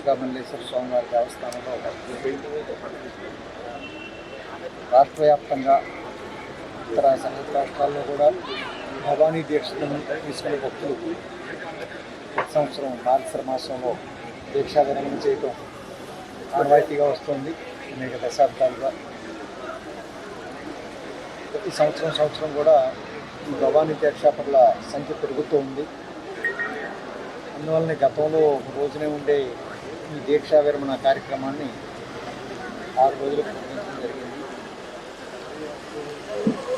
మల్లేశ్వర స్వామివారి దేవస్థానంలో రాష్ట్ర వ్యాప్తంగా ఇతర సంగీత రాష్ట్రాల్లో కూడా భవానీ దీక్షలను తీసుకునే భక్తులు ప్రతి సంవత్సరం మార్గశిర మాసంలో దీక్షా విరమణ చేయటం ఆనవాయితీగా వస్తుంది. అనేక దశాబ్దాలుగా ప్రతి సంవత్సరం కూడా ఈ భవానీ దీక్షాపరుల సంఖ్య పెరుగుతూ ఉంది. అందువల్లనే గతంలో ఒక రోజునే ఉండే ఈ దీక్షా విరమణ కార్యక్రమాన్ని 6 రోజులు పొడిగించడం జరిగింది.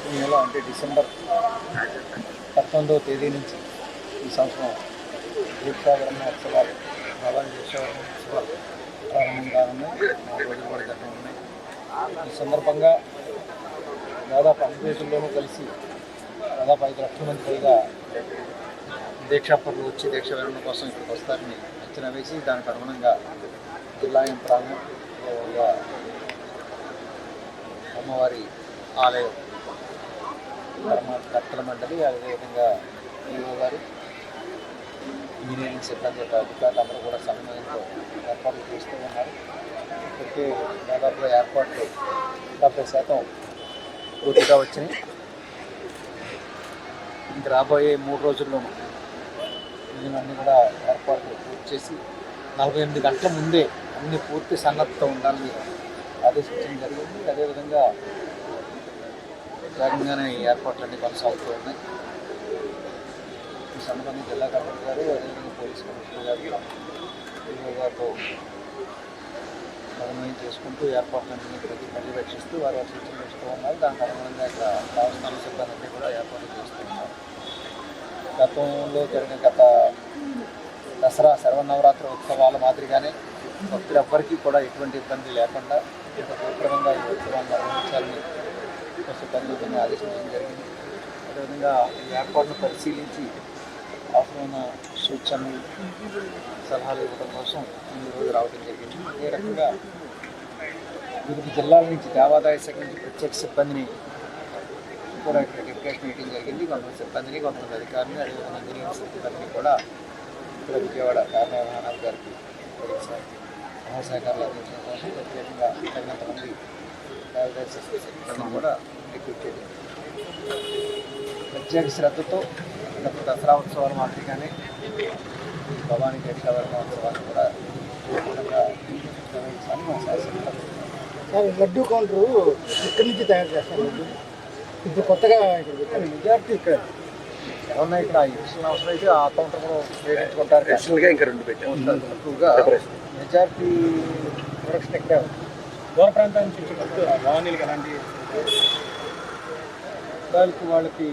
ఈ నెల అంటే డిసెంబర్ 19వ తేదీ నుంచి ఈ సంవత్సరం దీక్షా విరమణ ఉత్సవాలు, భవానీ దీక్షా విరమణ ఉత్సవాలు ప్రారంభంగా ఉన్నాయి. 4 రోజులు కూడా గతం ఉన్నాయి. ఈ సందర్భంగా దాదాపు అన్ని దేశాల్లోనూ కలిసి దాదాపు 5 లక్షల మంది పైగా దీక్షాపరులు వచ్చి దీక్ష విరమణ కోసం ఇక్కడికి వస్తారని అంచనా వేసి దానికి అనుగుణంగా జిల్లా యంత్రాంగం, అమ్మవారి ఆలయం కర్తల మండలి, అదేవిధంగా ఈఓ గారు, ఇంజనీరింగ్ సిబ్బంది యొక్క అధికారులు అందరూ కూడా సమన్వయంతో ఏర్పాట్లు చేస్తూ ఉన్నారు. ఇప్పటికే దాదాపుగా ఏర్పాట్లు 70% పూర్తిగా వచ్చినాయి. ఇంక రాబోయే 3 రోజుల్లోనూ ఇవన్నీ కూడా ఏర్పాట్లు పూర్తి చేసి 48 గంటల ముందే అన్ని పూర్తి సన్నద్ధతో ఉండాలని ఆదేశించడం జరిగింది. అదేవిధంగా వేగంగానే ఈ ఏర్పాట్లన్నీ కొనసాగుతూ ఉన్నాయి. ఈ సందర్భంగా జిల్లా కలెక్టర్ గారు, అదేవిధంగా పోలీస్ కమిషనర్ గారు, ఈఓ గారితో సమన్వయం చేసుకుంటూ ఏర్పాట్లన్నీ పర్యవేక్షిస్తూ వారు సూచనలు ఇస్తూ ఉన్నారు. దానికి అనుగుణంగా ఇక్కడ దేవస్థానం సిబ్బంది కూడా ఏర్పాట్లు చేస్తూ ఉన్నారు. గతంలో జరిగిన గత దసరా శరవనవరాత్రి ఉత్సవాల మాదిరిగానే భక్తులెవ్వరికీ కూడా ఎటువంటి ఇబ్బంది లేకుండా ఇంత పవిత్రంగా ఈ ఉత్సవాన్ని నిర్వహించాలని సిబ్బందిని ఆదేశించడం జరిగింది. అదేవిధంగా ఈ ఏర్పాటును పరిశీలించి అవసరమైన సూచనలు, సలహాలు ఇవ్వడం కోసం ఈరోజు రావడం జరిగింది. అదే రకంగా వివిధ జిల్లాల నుంచి దేవాదాయ శాఖ నుంచి ప్రత్యేక సిబ్బందిని కూడా ఇక్కడ డిప్యుటేషన్ వేయడం జరిగింది. కొంతమంది సిబ్బందిని, కొంతమంది అధికారులని, అదేవిధంగా ఇంజనీరింగ్ సిబ్బందిని కూడా ఇక్కడ విజయవాడ కార్యనిర్వహణ గారికి సహాయ సహకారాలు అందించడం కోసం ప్రత్యేకంగా తగినంతమంది దేవాదాయ శాఖ సిబ్బందిని కూడా రిక్రూట్ చేయడం ప్రత్యేక శ్రద్ధతో గత దసరా ఉత్సవాల మాదిరిగానే ఈ భవానీ దీక్షా విరమణ ఉత్సవాన్ని కూడా నిర్వహించాలని మా శాసన లడ్డూ కౌంటరు ఇక్కడి నుంచి తయారు చేస్తారు. ఇప్పుడు కొత్తగా ఇక్కడ మెజార్టీ ఇక్కడ ఏమన్నా ఇక్కడ ఎడిషనల్ అవసరం అయితే ఆ కౌంటర్ కూడా ఉపయోగించుకుంటారు. ఎడిషనల్గా ఇంకా 2 పెట్టారు. ఎక్కువగా మెజార్టీ ప్రొడక్షన్ ఇక్కడ దూర ప్రాంతాల నుంచి భవానీలకు ఎలాంటి వాళ్ళకి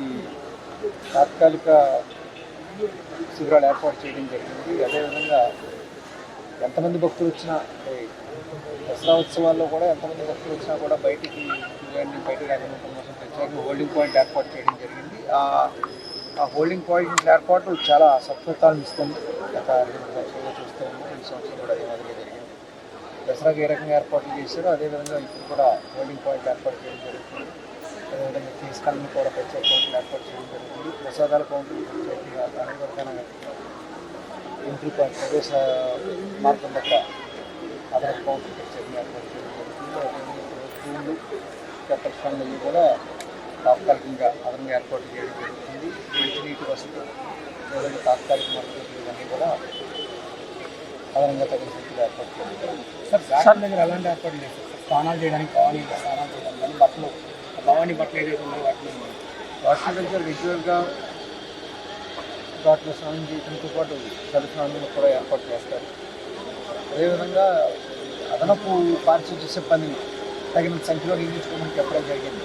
తాత్కాలిక శిబిరాలు ఏర్పాటు చేయడం జరిగింది. అదేవిధంగా ఎంతమంది భక్తులు వచ్చినా, దసరా ఉత్సవాల్లో కూడా ఎంతమంది భక్తులు వచ్చినా కూడా బయటికి రాకుండా కోసం ప్రత్యేకంగా హోల్డింగ్ పాయింట్ ఏర్పాటు చేయడం జరిగింది. ఆ హోల్డింగ్ పాయింట్ ఏర్పాటు చాలా సత్ఫలితాలను ఇస్తుంది. గత 2 సంవత్సరాలుగా చూస్తూ ఉన్నాం. ఈ సంవత్సరం కూడా అదే మాదిరిగా జరిగింది. దసరాకి ఏ రకంగా ఏర్పాట్లు చేశారో అదేవిధంగా ఇప్పుడు కూడా హోల్డింగ్ పాయింట్ ఏర్పాటు చేయడం జరుగుతుంది. అదేవిధంగా తీసుకెళ్ళని కూడా ప్రత్యేక కౌంటర్లు ఏర్పాటు చేయడం జరుగుతుంది. ప్రసాదాల కౌంటర్లు ప్రత్యేకంగా దానివరకైనా ఎంట్రీ పాయింట్ ప్రవేశ మార్గం దగ్గర అదనపు కౌంటర్ ప్రత్యేకంగా ఏర్పాటు చేయడం జరుగుతుంది. అదేవిధంగా స్కూళ్ళు, ప్రక్షాళన కూడా తాత్కాలికంగా అదనంగా ఏర్పాటు చేయడం జరుగుతుంది. మంచినీటి వసతి, అదేవిధంగా తాత్కాలిక మరుగుదొడ్లు ఇవన్నీ కూడా అదనంగా తగిన సంఖ్యలో ఏర్పాటు చేయడం జరుగుతుంది. సార్ దగ్గర ఎలాంటి ఏర్పాట్లు లేదు సార్? స్నానాలు చేయడానికి, భవానీ స్నానాలు చేయడానికి కానీ బట్టలు, భవానీ బట్టలు ఏదైతే ఉన్నాయో వాటి దగ్గర రెగ్యులర్గా ఘాట్లో స్నానం చేయడంతో పాటు చలి స్నానం కూడా ఏర్పాటు చేస్తారు. అదేవిధంగా అదనపు పారిశుద్ధ్య సిబ్బందిని తగిన సంఖ్యలో నియమించుకోవడానికి చెప్పడం జరిగింది.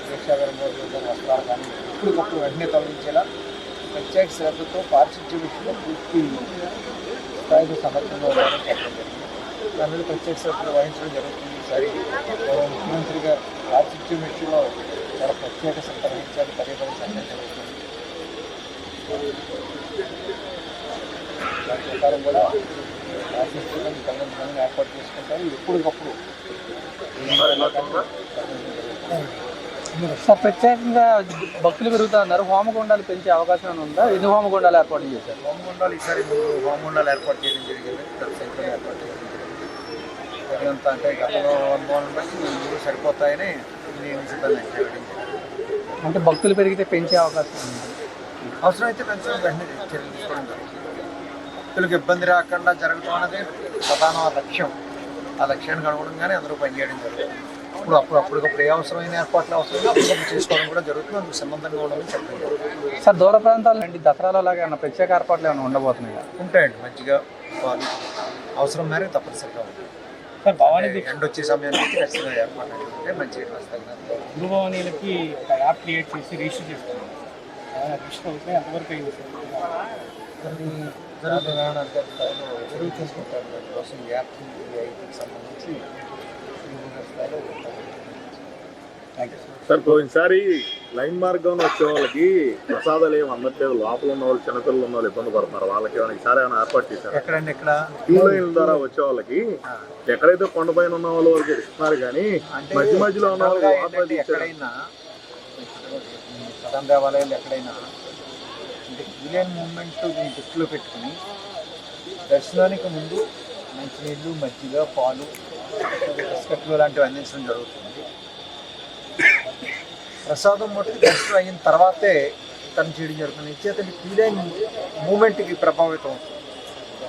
దీక్షా విరమణ వస్త్రాలు కానీ ఇప్పటికప్పుడు వెంటనే తొలగించేలా ప్రత్యేక శ్రద్ధతో పారిశుద్ధ్య విషయంలో పూర్తి స్థాయిలో సమర్థంగా ఉండాలని చెప్పడం జరిగింది. దాని మీద ప్రత్యేక శ్రద్ధలు వహించడం జరుగుతుంది. ఈసారి ముఖ్యమంత్రి గారు పారిశుద్ధ్య విషయంలో చాలా ప్రత్యేక శ్రద్ధ వహించాలని పర్యవేక్షించడం జరుగుతుంది. దాని ప్రకారం కూడా పారిశుద్ధ్యం తగినంతగా ఏర్పాటు చేసుకుంటారు. ఎప్పటికప్పుడు సార్ ప్రత్యేకంగా భక్తులు పెరుగుతున్నారు, హోమగుండాలు పెంచే అవకాశం ఏమైనా ఉందా? ఎన్ని హోమగుండాలు ఏర్పాటు చేశారు? హోమగుండాలు ఈసారి ముందు హోమగుండాలు ఏర్పాటు చేయడం జరిగింది, సంఖ్యలో ఏర్పాటు చేయడం జరిగింది. తగినంత అంటే గతంలో అనుభవం బట్టి ఇల్లు సరిపోతాయని నేను సిద్ధంగా చేయడం జరిగింది. అంటే భక్తులు పెరిగితే పెంచే అవకాశం ఉంది. అవసరమైతే పెంచడం వెంటనే చర్యలు తీసుకోవడం జరుగుతుంది. భక్తులకు ఇబ్బంది రాకుండా జరగడం అనేది ప్రధాన లక్ష్యం. ఆ లక్ష్యానికి అనుగుణంగానే అందరూ పనిచేయడం జరుగుతుంది. అప్పటికప్పుడు ఏ అవసరమైన ఏర్పాట్లు అవసరమైనా అప్పటికప్పుడు చేసుకోవడం కూడా జరుగుతుంది. అందుకు సంబంధంగా ఉండడం చెప్పండి. సార్ దూర ప్రాంతాల నుండి దసరాలో లాగా ఏమైనా ప్రత్యేక ఏర్పాట్లు ఏమైనా ఉండబోతున్నాయి? ఉంటాయండి, మంచిగా పాలు అవసరం మేరకు తప్పనిసరిగా ఉంటుంది. సార్ భవానీ ఎండ వచ్చే సమయానికి ఖచ్చితంగా ఏర్పాటు అంటే మంచిగా హిందూ భవానీలకి ఒక యాప్ క్రియేట్ చేసి రిజిస్టర్ చేస్తున్నాం. రిజిస్టర్ అవుతాయి ఎంతవరకు అయింది జరుగుతూ చేసుకుంటారు. దానికోసం యాప్ ఐటీకి సంబంధించి స్థాయిలో సార్ పోయినసారి లైన్ మార్గంలో వచ్చే వాళ్ళకి ప్రసాదాలు ఏమి అందట్లేదు, లోపల ఉన్న వాళ్ళు చిన్నపిల్లలు ఉన్న వాళ్ళు ఇబ్బంది పడుతున్నారు. వాళ్ళకి ఏమైనా ఈసారి ఏమైనా ఏర్పాటు చేశారు? ఎక్కడండి ఇక్కడ క్యూ లైన్ ద్వారా వచ్చే వాళ్ళకి ఎక్కడైతే కొండపైన ఉన్న వాళ్ళ వరకు ఇస్తున్నారు, కానీ అంటే మధ్య మధ్యలో ఉన్న వాళ్ళు ఏంటంటే ఎక్కడైనా ప్రధాన దేవాలయాలు ఎక్కడైనా అంటే క్యూలైన్ మూమెంట్ దృష్టిలో పెట్టుకుని దర్శనానికి ముందు మంచినీళ్ళు, మజ్జిగ, పాలు, బిస్కెట్లు లాంటివి అందించడం జరుగుతుంది. ప్రసాదం మటుకు దర్శనం అయిన తర్వాతే వితరణ చేయడం జరుగుతుంది. ఇచ్చేతండి క్యూలైన్ మూమెంట్కి ప్రభావితం అవుతుంది.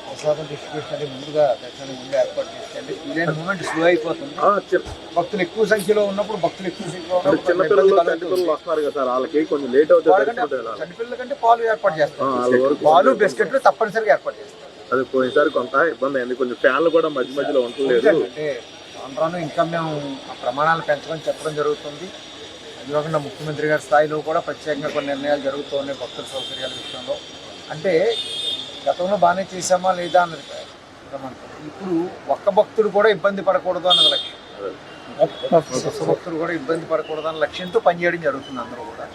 ప్రసాదం డిస్ట్రిబ్యూషన్ అనేది ముందుగా దర్శనానికి ముందు ఏర్పాటు చేస్తే అంటే క్యూలైన్ మూమెంట్ స్లో అయిపోతుంది. భక్తులు ఎక్కువ సంఖ్యలో ఉన్నప్పుడు చిన్నపిల్లలు వస్తున్నారు కదా సార్, వాళ్ళకి కొంచెం లేట్ అవుతుంది. చనిపిల్లల కంటే పాలు ఏర్పాటు చేస్తారు, పాలు బిస్కెట్లు తప్పనిసరిగా ఏర్పాటు చేస్తారు. అది పోయినసారి కొంత ఇబ్బంది అయింది, కొంచెం ఫ్యాన్లు కూడా మధ్య మధ్యలో ఉండలేదు. అంటే ఆంధ్రాను ఇంకా మేము ఆ ప్రమాణాలు పెంచమని చెప్పడం జరుగుతుంది. అది కాకుండా ముఖ్యమంత్రి గారి స్థాయిలో కూడా ప్రత్యేకంగా కొన్ని నిర్ణయాలు జరుగుతూ ఉన్నాయి భక్తుల సౌకర్యాల విషయంలో. అంటే గతంలో బాగానే చేసామా లేదా అన్నది ఇప్పుడు ఒక్క భక్తుడు కూడా ఇబ్బంది పడకూడదు అన్నది లక్ష్యం. ఒక్క భక్తుడు కూడా ఇబ్బంది పడకూడదు అన్న లక్ష్యంతో పనిచేయడం జరుగుతుంది అందరూ కూడా.